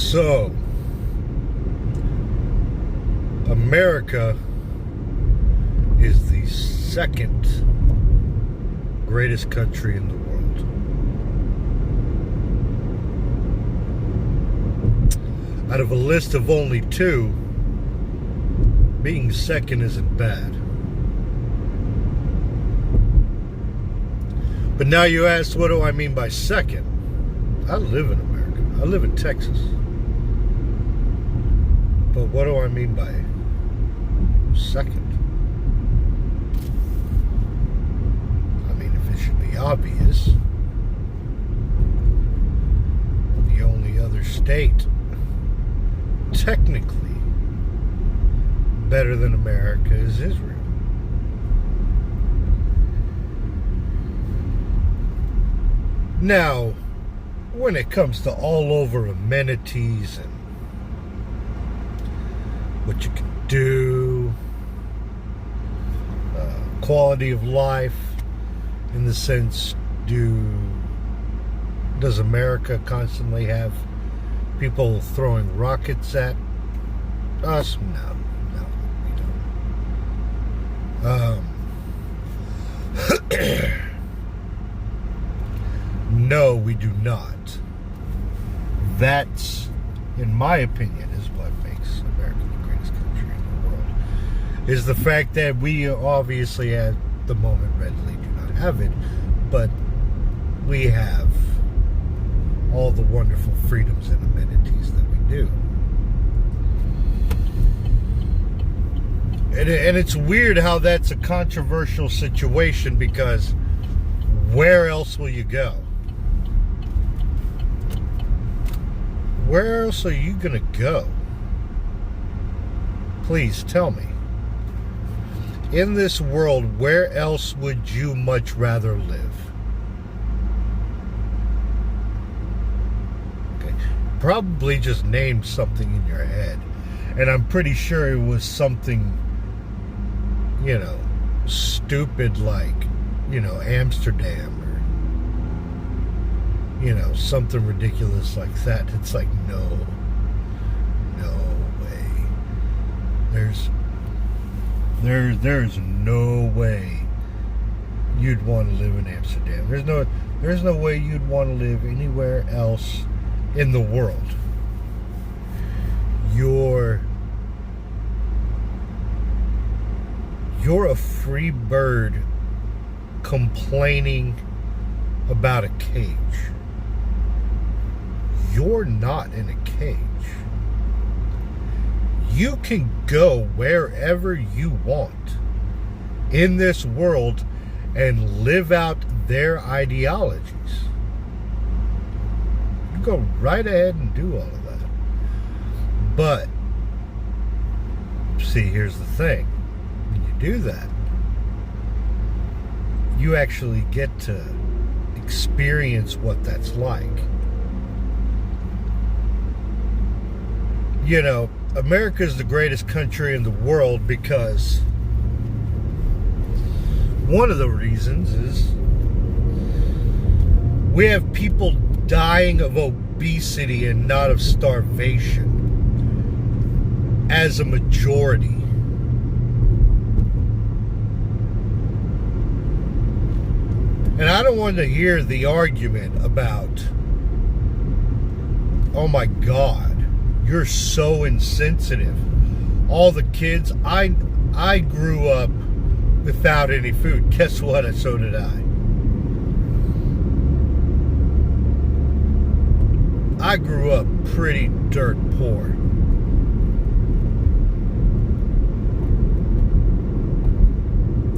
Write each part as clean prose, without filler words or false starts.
So, America is the second greatest country in the world. Out of a list of only two, being second isn't bad. But now you ask, what do I mean by second? I live in America. I live in Texas. But what do I mean by second? I mean, if it should be obvious, the only other state technically better than America is Israel. Now, when it comes to all over amenities and what you can do, quality of life, in the sense, does America constantly have people throwing rockets at us? No, we don't. No, we do not. That's, in my opinion, is what makes America the greatest country in the world. Is the fact that we obviously at the moment readily do not have it, but we have all the wonderful freedoms and amenities that we do. And it's weird how that's a controversial situation, because where else will you go? Where else are you going to go? Please tell me. In this world, where else would you much rather live? Okay. Probably just name something in your head. And I'm pretty sure it was something, stupid like, Amsterdam. Something ridiculous like that. It's like, no way. There's no way you'd want to live in Amsterdam. There's no way you'd want to live anywhere else in the world. You're a free bird complaining about a cage. You're not in a cage. You can go wherever you want in this world and live out their ideologies. You go right ahead and do all of that. But, see, here's the thing. When you do that, you actually get to experience what that's like. America is the greatest country in the world because one of the reasons is we have people dying of obesity and not of starvation as a majority. And I don't want to hear the argument about, oh my God, you're so insensitive. All the kids, I grew up without any food. Guess what? So did I. I grew up pretty dirt poor.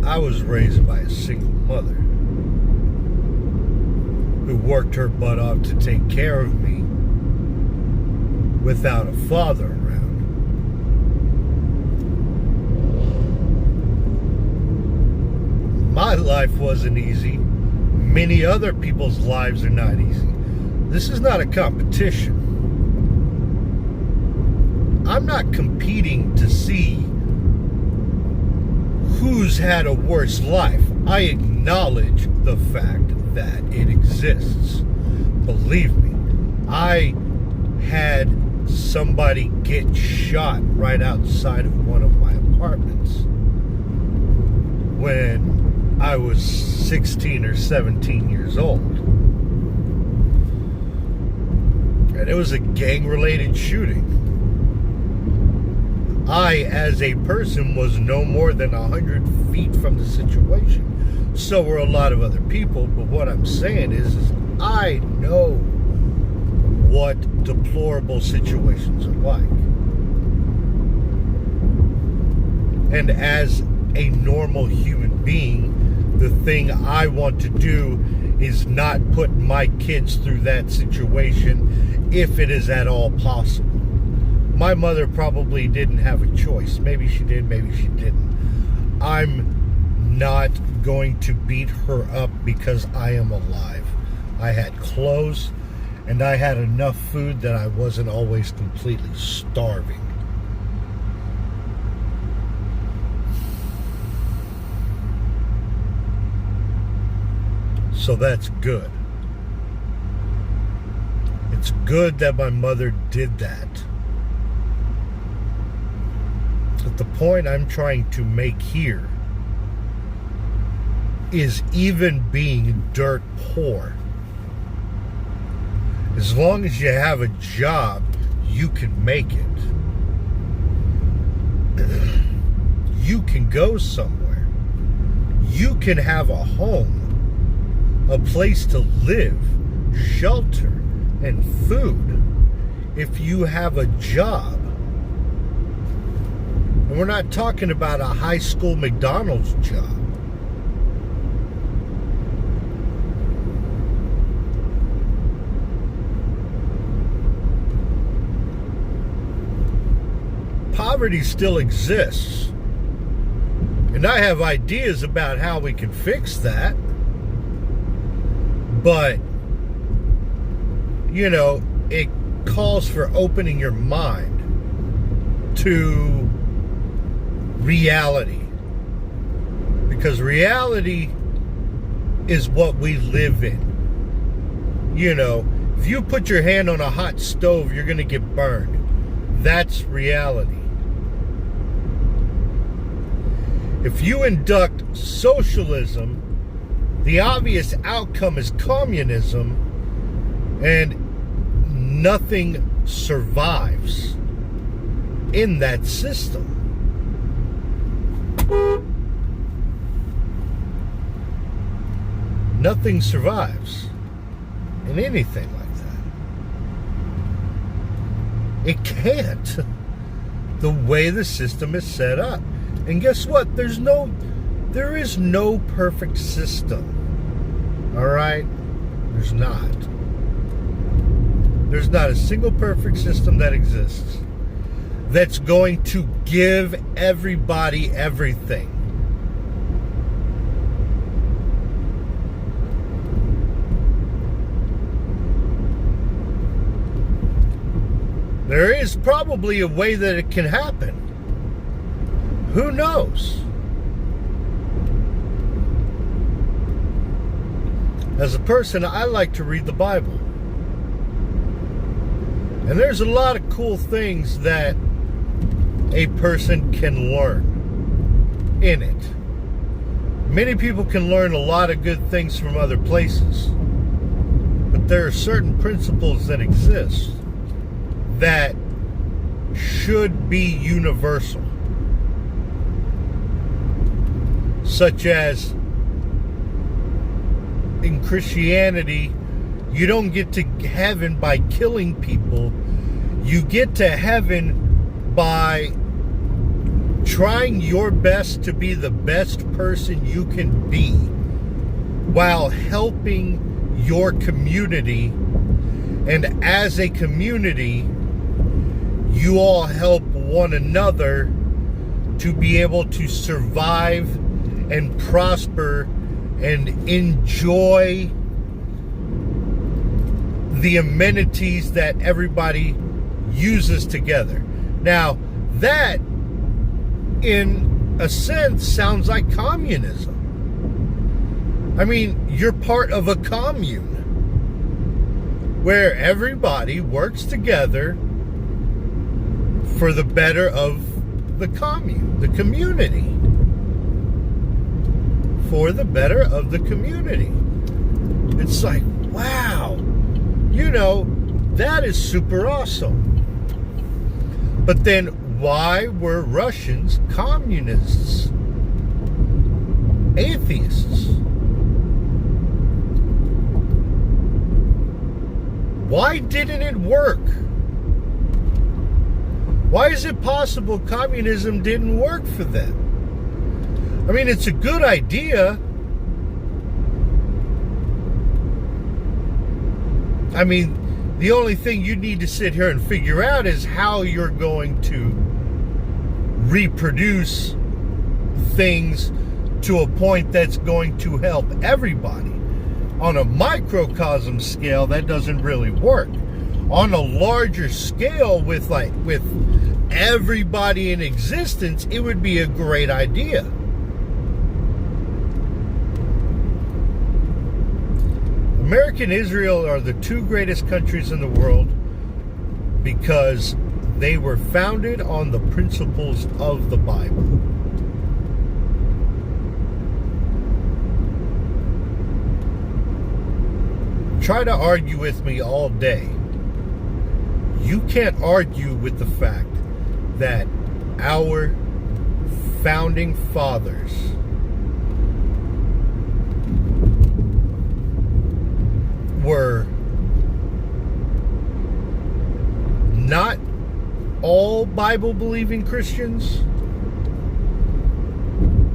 I was raised by a single mother who worked her butt off to take care of me without a father around. My life wasn't easy. Many other people's lives are not easy. This is not a competition. I'm not competing to see who's had a worse life. I acknowledge the fact that it exists. Believe me, I had somebody get shot right outside of one of my apartments when I was 16 or 17 years old. And it was a gang-related shooting. I, as a person, was no more than 100 feet from the situation. So were a lot of other people, but what I'm saying is I know what deplorable situations are like. And as a normal human being, the thing I want to do is not put my kids through that situation if it is at all possible. My mother probably didn't have a choice. Maybe she did, maybe she didn't. I'm not going to beat her up because I am alive. I had clothes and I had enough food that I wasn't always completely starving. So that's good. It's good that my mother did that. But the point I'm trying to make here is, even being dirt poor, as long as you have a job, you can make it. You can go somewhere. You can have a home, a place to live, shelter, and food if you have a job. And we're not talking about a high school McDonald's job. Poverty still exists. And I have ideas about how we can fix that. But, you know, it calls for opening your mind to reality. Because reality is what we live in. You know, if you put your hand on a hot stove, you're going to get burned. That's reality. If you induct socialism, the obvious outcome is communism, and nothing survives in that system. Nothing survives in anything like that. It can't. The way the system is set up. And guess what? There is no perfect system. All right? There's not. There's not a single perfect system that exists that's going to give everybody everything. There is probably a way that it can happen. Who knows? As a person, I like to read the Bible. And there's a lot of cool things that a person can learn in it. Many people can learn a lot of good things from other places. But there are certain principles that exist that should be universal. Such as, in Christianity, you don't get to heaven by killing people. You get to heaven by trying your best to be the best person you can be while helping your community. And as a community, you all help one another to be able to survive and prosper and enjoy the amenities that everybody uses together. Now, that, in a sense, sounds like communism. I mean, you're part of a commune where everybody works together for the better of the commune, the community. For the better of the community. It's like, wow, that is super awesome. But then why were Russians communists? Atheists? Why didn't it work? Why is it possible communism didn't work for them? I mean, it's a good idea. I mean, the only thing you need to sit here and figure out is how you're going to reproduce things to a point that's going to help everybody. On a microcosm scale, that doesn't really work. On a larger scale, with everybody in existence, it would be a great idea. America and Israel are the two greatest countries in the world because they were founded on the principles of the Bible. Try to argue with me all day. You can't argue with the fact that our founding fathers were not all Bible-believing Christians,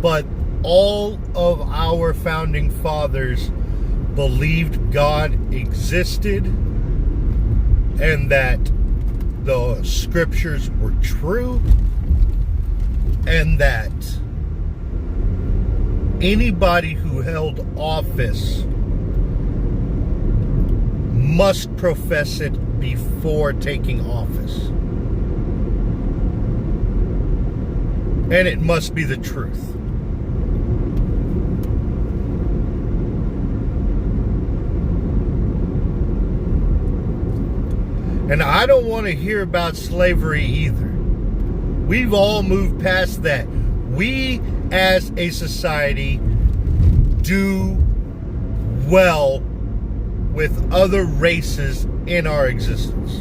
but all of our founding fathers believed God existed and that the scriptures were true, and that anybody who held office must profess it before taking office. And it must be the truth. And I don't want to hear about slavery either. We've all moved past that. We, as a society, do well with other races in our existence.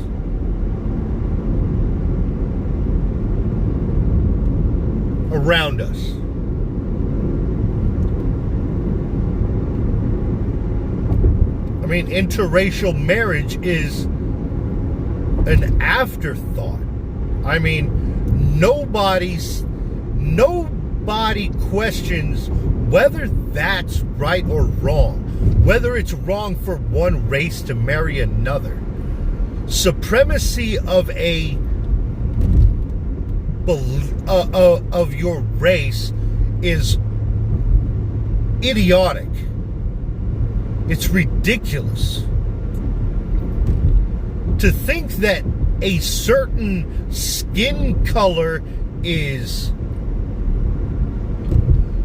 Around us. I mean, interracial marriage is an afterthought. I mean, nobody questions whether that's right or wrong, whether it's wrong for one race to marry another. Supremacy of of your race is idiotic. It's ridiculous. To think that a certain skin color is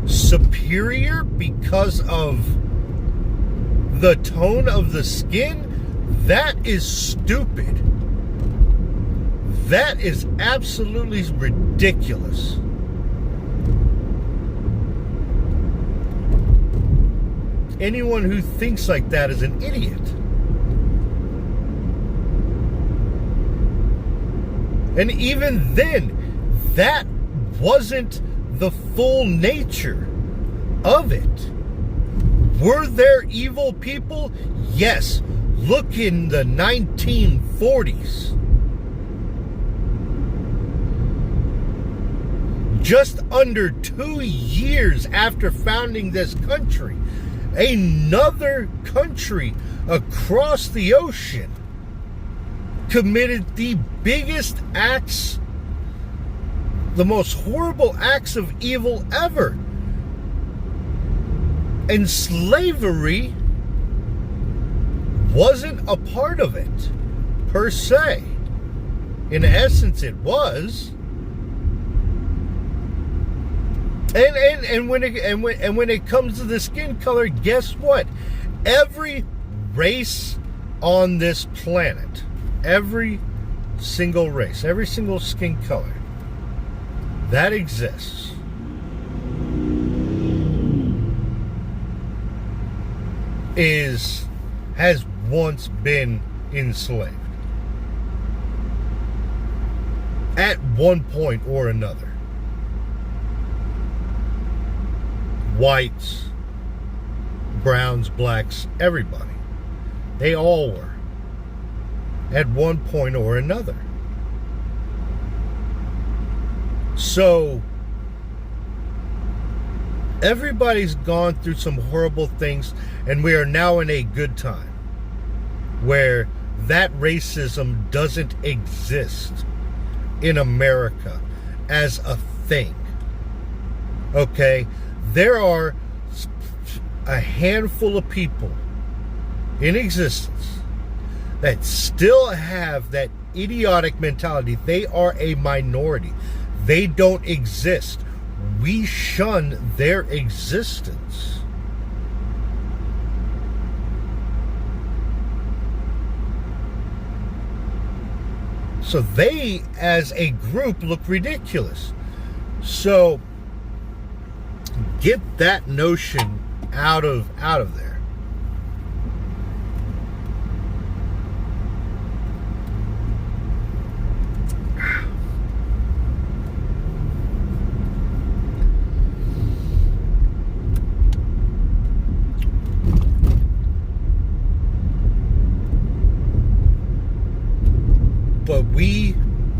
superior because of the tone of the skin, that is stupid. That is absolutely ridiculous. Anyone who thinks like that is an idiot. And even then, that wasn't the full nature of it. Were there evil people? Yes. Look in the 1940s. Just under 2 years after founding this country, another country across the ocean committed the biggest acts, the most horrible acts of evil ever. And slavery wasn't a part of it, per se. In essence, it was. And when it comes to the skin color, guess what? Every race on this planet, every single race, every single skin color that exists has once been enslaved at one point or another. Whites, browns, blacks, everybody. They all were at one point or another. So everybody's gone through some horrible things, and we are now in a good time where that racism doesn't exist in America as a thing. Okay? There are a handful of people in existence that still have that idiotic mentality. They are a minority. They don't exist. We shun their existence. So they, as a group, look ridiculous. So get that notion out of there. But we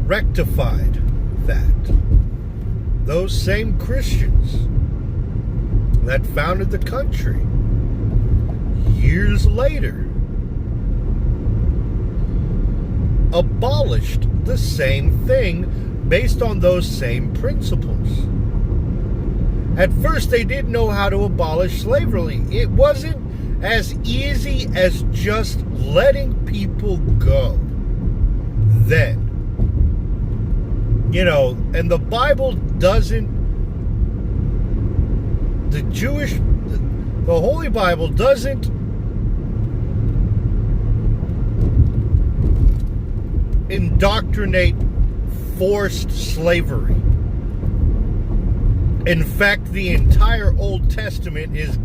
rectified that. Those same Christians that founded the country years later abolished the same thing based on those same principles. At first, they didn't know how to abolish slavery. It wasn't as easy as just letting people go then. You know, and the Bible doesn't, the Holy Bible doesn't indoctrinate forced slavery. In fact, the entire Old Testament is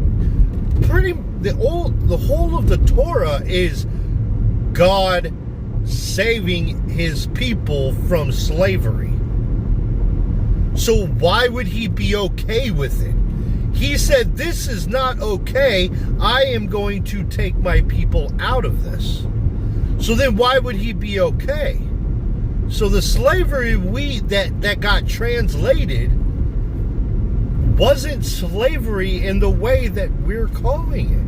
the whole of the Torah is God saving his people from slavery. So why would he be okay with it? He said, this is not okay. I am going to take my people out of this. So then why would he be okay? So the slavery that got translated wasn't slavery in the way that we're calling it.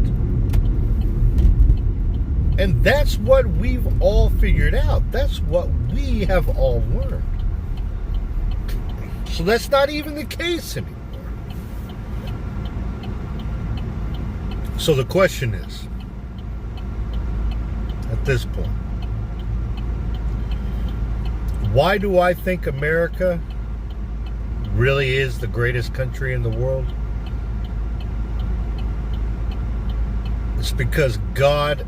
And that's what we've all figured out. That's what we have all learned. So that's not even the case anymore. So the question is, at this point, why do I think America really is the greatest country in the world? It's because God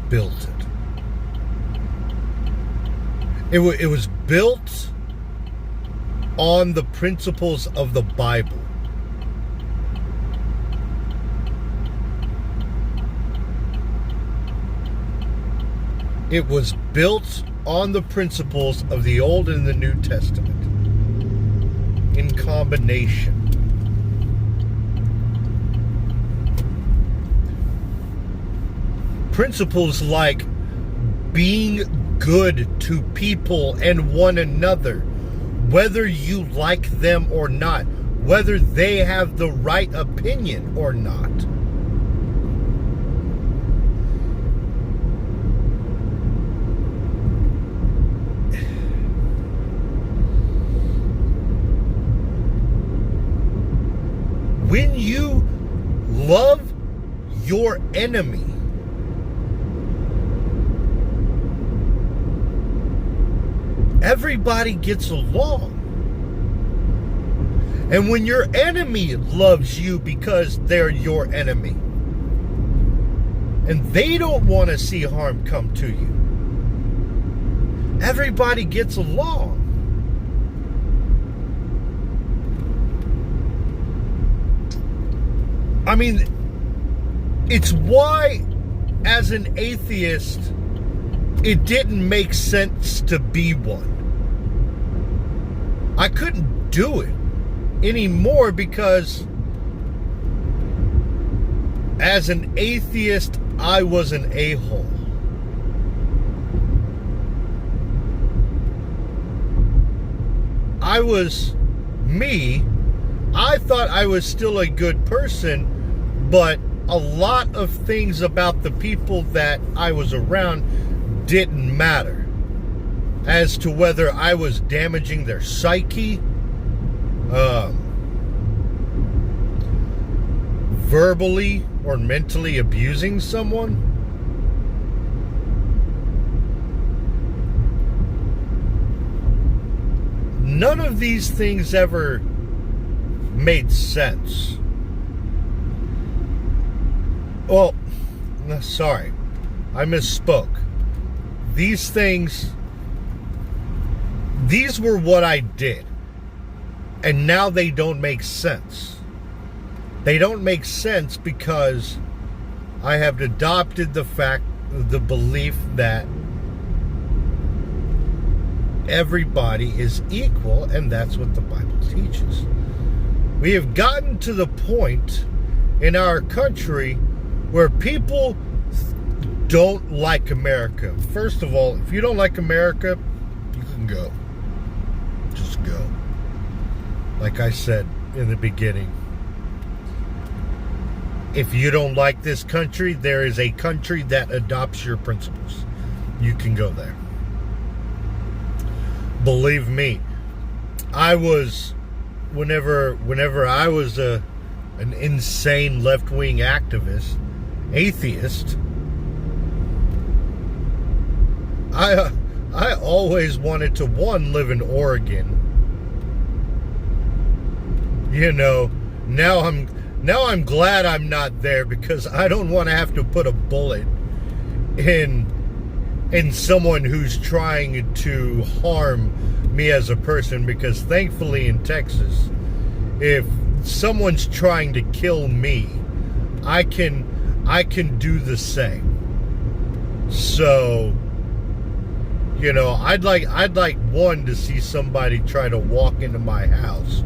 built it. It was built on the principles of the Bible. It was built on the principles of the Old and the New Testament in combination. Principles like being good to people and one another, whether you like them or not, whether they have the right opinion or not. When you love your enemy, everybody gets along. And when your enemy loves you because they're your enemy, and they don't want to see harm come to you, everybody gets along. I mean, it's why, as an atheist, it didn't make sense to be one. I couldn't do it anymore because as an atheist, I was an a-hole. I was me. I thought I was still a good person, but a lot of things about the people that I was around didn't matter as to whether I was damaging their psyche, verbally or mentally abusing someone. None of these things ever made sense. Well, sorry, I misspoke. These things, these were what I did, and now they don't make sense. They don't make sense because I have adopted the belief that everybody is equal, and that's what the Bible teaches. We have gotten to the point in our country where people don't like America. First of all, if you don't like America, you can go. Just go. Like I said in the beginning, if you don't like this country, there is a country that adopts your principles. You can go there. Believe me, I was, whenever I was an insane left-wing activist, atheist, I always wanted to, one, live in Oregon. You know, now I'm glad I'm not there because I don't want to have to put a bullet in someone who's trying to harm me as a person, because thankfully in Texas, if someone's trying to kill me, I can do the same. So, you know, I'd like one to see somebody try to walk into my house,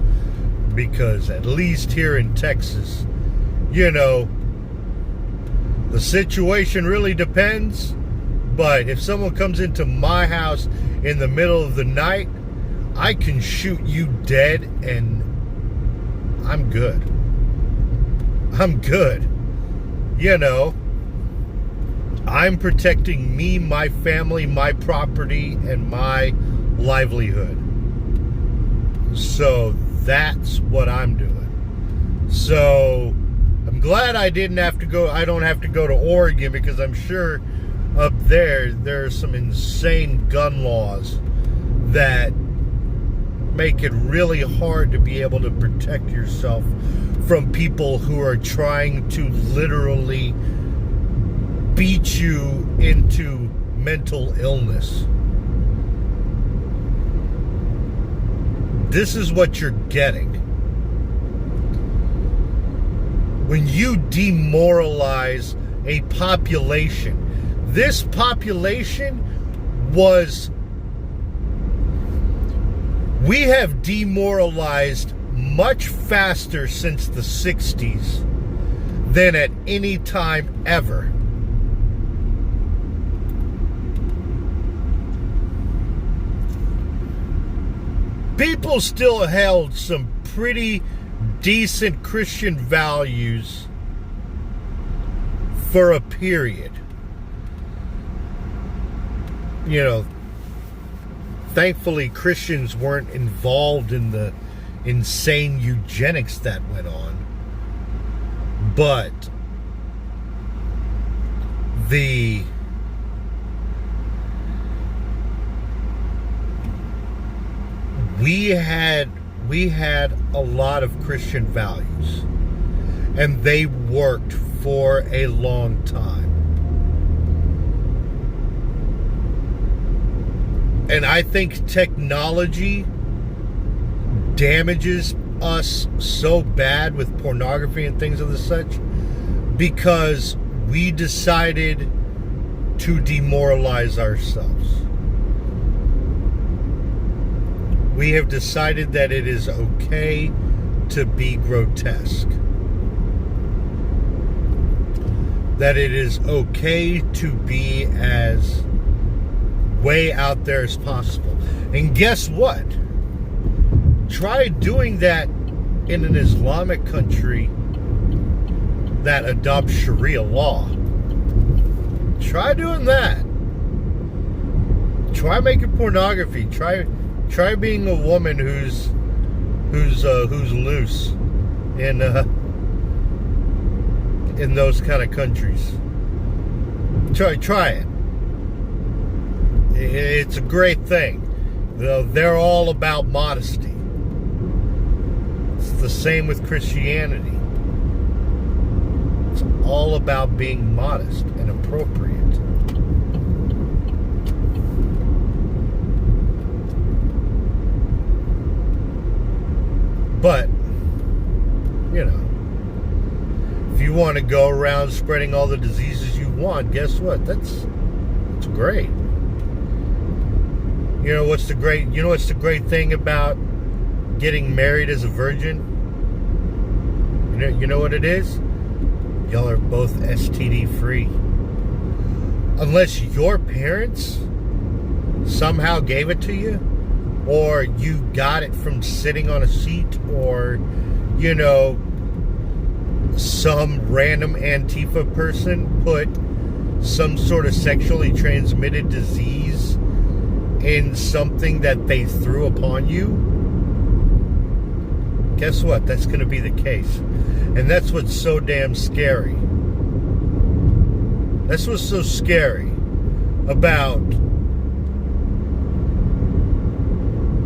because at least here in Texas, you know, the situation really depends. But if someone comes into my house in the middle of the night, I can shoot you dead and I'm good. I'm good. You know, I'm protecting me, my family, my property, and my livelihood. So that's what I'm doing. So I'm glad I don't have to go to Oregon, because I'm sure up there are some insane gun laws that make it really hard to be able to protect yourself from people who are trying to literally beat you into mental illness. This is what you're getting when you demoralize a population. This population we have demoralized much faster since the 60s than at any time ever. People still held some pretty decent Christian values for a period. You know, thankfully Christians weren't involved in the insane eugenics that went on. But we had a lot of Christian values, and they worked for a long time. And I think technology damages us so bad with pornography and things of the such because we decided to demoralize ourselves. We have decided that it is okay to be grotesque. That it is okay to be as way out there as possible. And guess what? Try doing that in an Islamic country that adopts Sharia law. Try doing that. Try making pornography. Try being a woman who's loose in those kind of countries. Try it. It's a great thing. They're all about modesty. It's the same with Christianity. It's all about being modest and appropriate. But, you know, if you want to go around spreading all the diseases you want, guess what? That's great. You know what's the great thing about getting married as a virgin? You know what it is? Y'all are both STD free. Unless your parents somehow gave it to you, or you got it from sitting on a seat, or, you know, some random Antifa person put some sort of sexually transmitted disease in something that they threw upon you. Guess what? That's going to be the case. And that's what's so damn scary. That's what's so scary about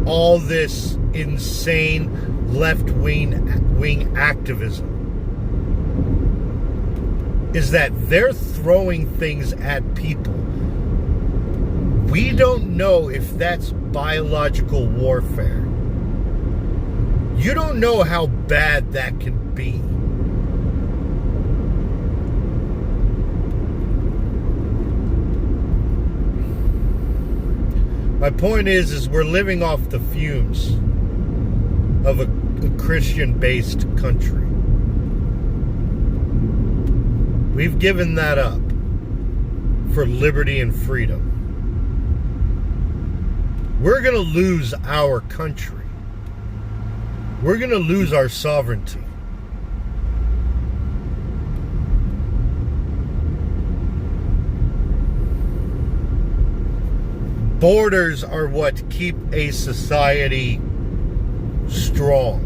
all this insane left-wing activism, is that they're throwing things at people. We don't know if that's biological warfare. You don't know how bad that can be. My point is we're living off the fumes of a Christian-based country. We've given that up for liberty and freedom. We're going to lose our country. We're going to lose our sovereignty. Borders are what keep a society strong.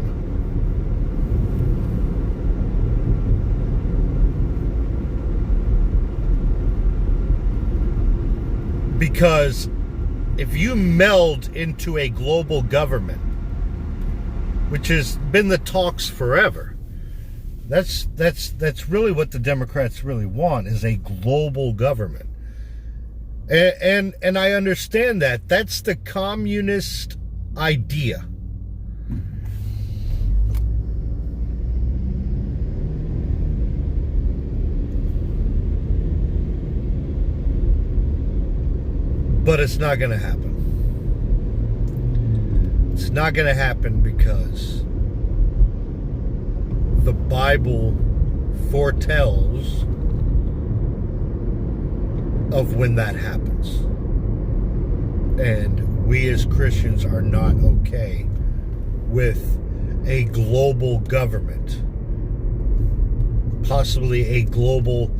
Because if you meld into a global government, which has been the talks forever, that's really what the Democrats really want, is a global government. And I understand that. That's the communist idea. But it's not going to happen. It's not going to happen because the Bible foretells of when that happens. And we as Christians are not okay with a global government, possibly a global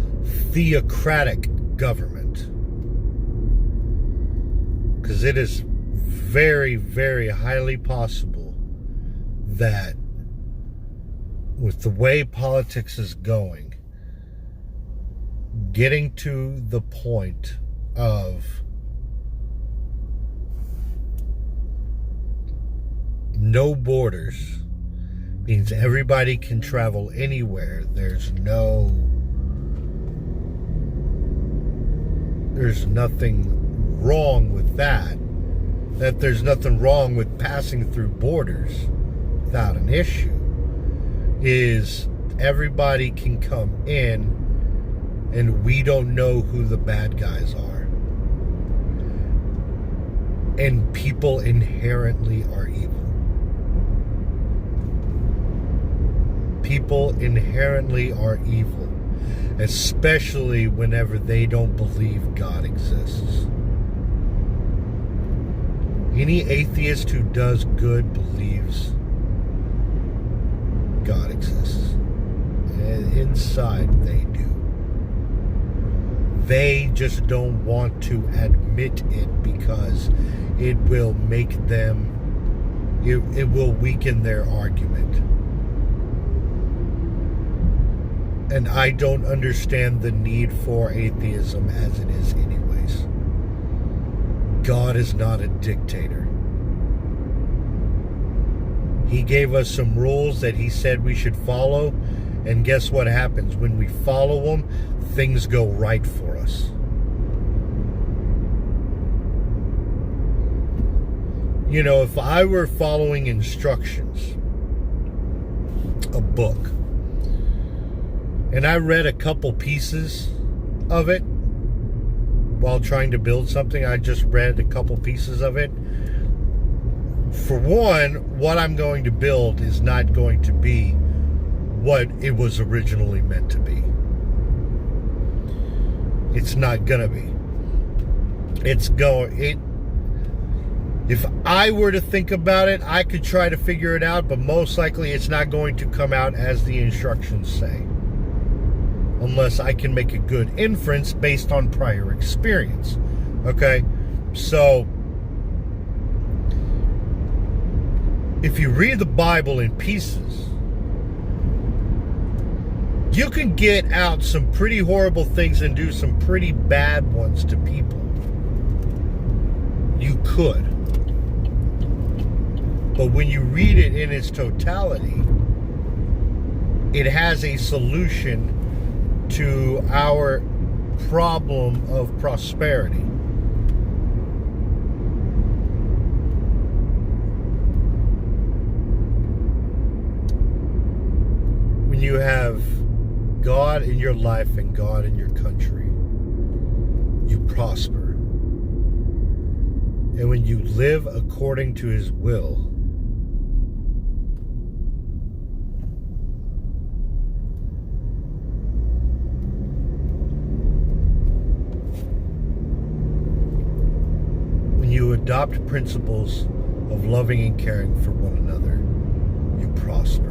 theocratic government. Because it is very, very highly possible that with the way politics is going, getting to the point of no borders means everybody can travel anywhere. There's nothing wrong with that. that there's nothing wrong with passing through borders without an issue, is everybody can come in and we don't know who the bad guys are. And people inherently are evil. People inherently are evil, especially whenever they don't believe God exists. Any atheist who does good believes God exists. And inside they do. They just don't want to admit it because it will make them, it will weaken their argument. And I don't understand the need for atheism as it is anyways. God is not a dictator. He gave us some rules that he said we should follow, and guess what happens? When we follow them, things go right for us. You know, if I were following instructions, a book, and I read a couple pieces of it while trying to build something, I just read a couple pieces of it. For one, what I'm going to build is not going to be what it was originally meant to be. It's not gonna be. If I were to think about it, I could try to figure it out, but most likely it's not going to come out as the instructions say. Unless I can make a good inference based on prior experience. Okay? So, if you read the Bible in pieces, you can get out some pretty horrible things and do some pretty bad ones to people. You could. But when you read it in its totality, it has a solution to our problem of prosperity. When you have God in your life and God in your country, you prosper. And when you live according to his will, when you adopt principles of loving and caring for one another, you prosper.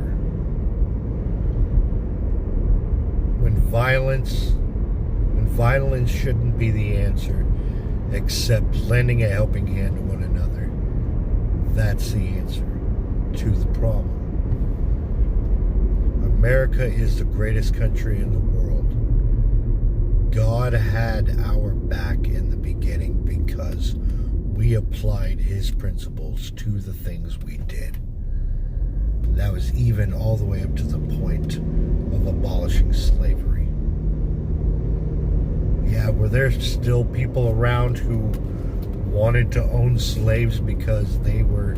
When violence shouldn't be the answer, except lending a helping hand to one another, that's the answer to the problem. America is the greatest country in the world. God had our back in the beginning because we applied his principles to the things we did. That was even all the way up to the point of abolishing slavery. Yeah, were there still people around who wanted to own slaves because they were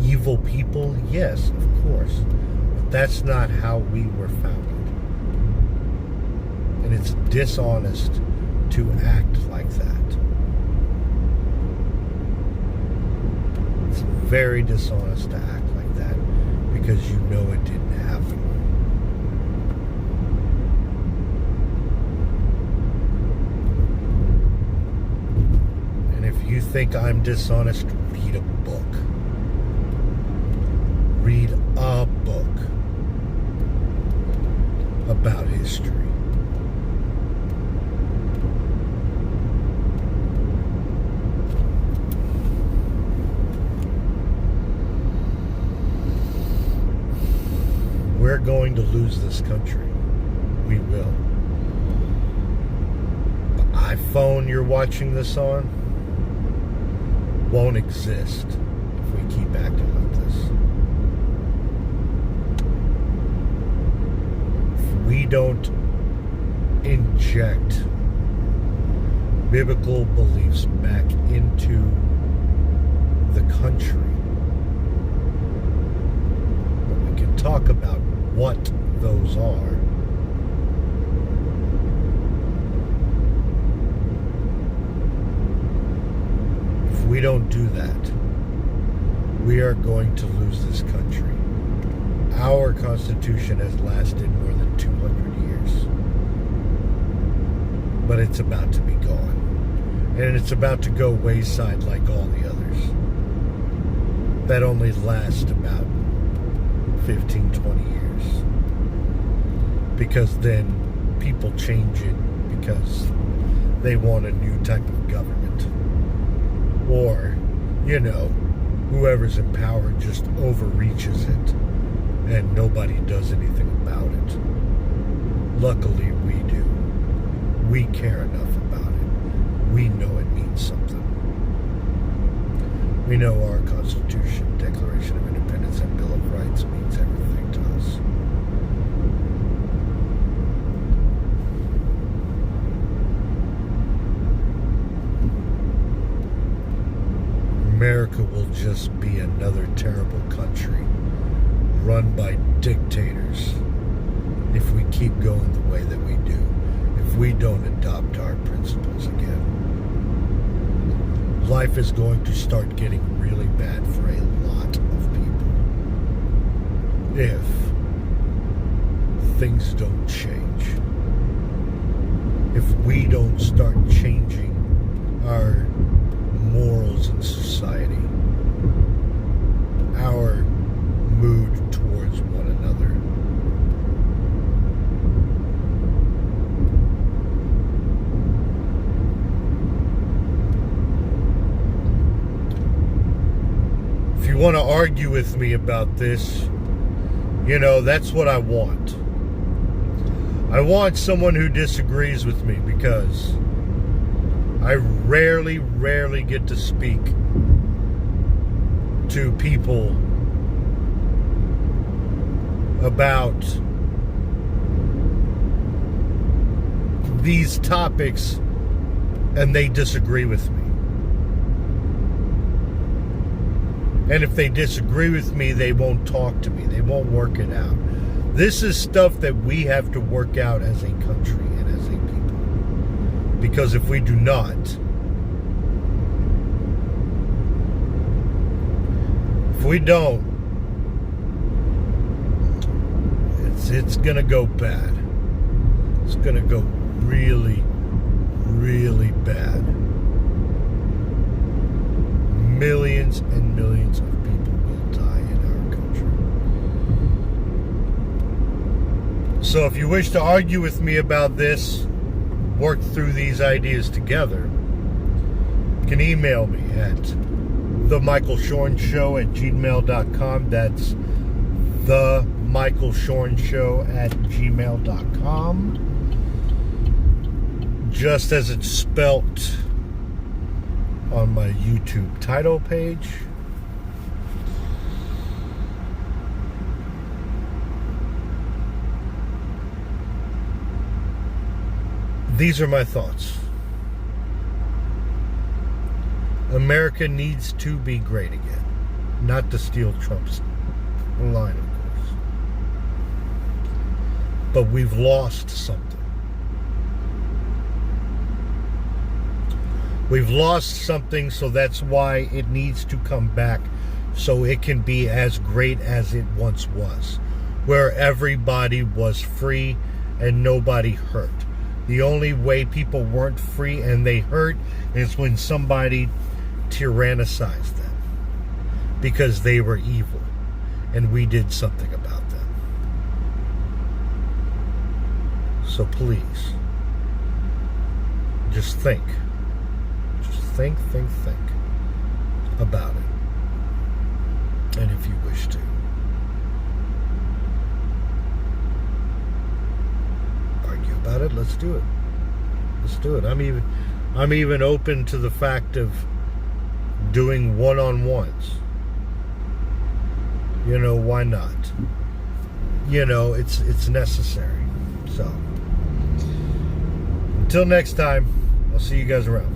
evil people? Yes, of course. But that's not how we were founded. And it's dishonest to act like that. It's very dishonest to act like that because you know it didn't happen. If you think I'm dishonest, read a book. Read a book about history. We're going to lose this country. We will. The iPhone you're watching this on won't exist if we keep acting like this. If we don't inject biblical beliefs back into we don't do that, we are going to lose this country. Our Constitution has lasted more than 200 years. But it's about to be gone. And it's about to go wayside like all the others. That only last about 15, 20 years. Because then people change it because they want a new type of government. Or, whoever's in power just overreaches it and nobody does anything about it. Luckily, we do. We care enough about it. We know it means something. We know our Constitution, Declaration of Independence, and Bill of Rights means everything to us. America will just be another terrible country run by dictators if we keep going the way that we do, if we don't adopt our principles again. Life is going to start getting really bad for a lot of people if things don't change. If we don't start changing our morals in society, our mood towards one another. If you want to argue with me about this, that's what I want. I want someone who disagrees with me because I rarely get to speak to people about these topics and they disagree with me. And if they disagree with me, they won't talk to me. They won't work it out. This is stuff that we have to work out as a country and as a people. Because if we do not, if we don't, it's gonna go bad. It's gonna go really, really bad. Millions and millions of people will die in our country. So if you wish to argue with me about this, work through these ideas together, you can email me at themichaelschornshow@gmail.com. That's themichaelschornshow@gmail.com. Just as it's spelt on my YouTube title page. These are my thoughts. America needs to be great again. Not to steal Trump's line, of course. But we've lost something. We've lost something, so that's why it needs to come back so it can be as great as it once was, where everybody was free and nobody hurt. The only way people weren't free and they hurt is when somebody tyrannicized them because they were evil and we did something about them. So please, just think. Think about it. And if you wish to, argue about it, let's do it. Let's do it. I'm even open to the fact of doing one-on-ones. Why not? It's necessary. So, until next time, I'll see you guys around.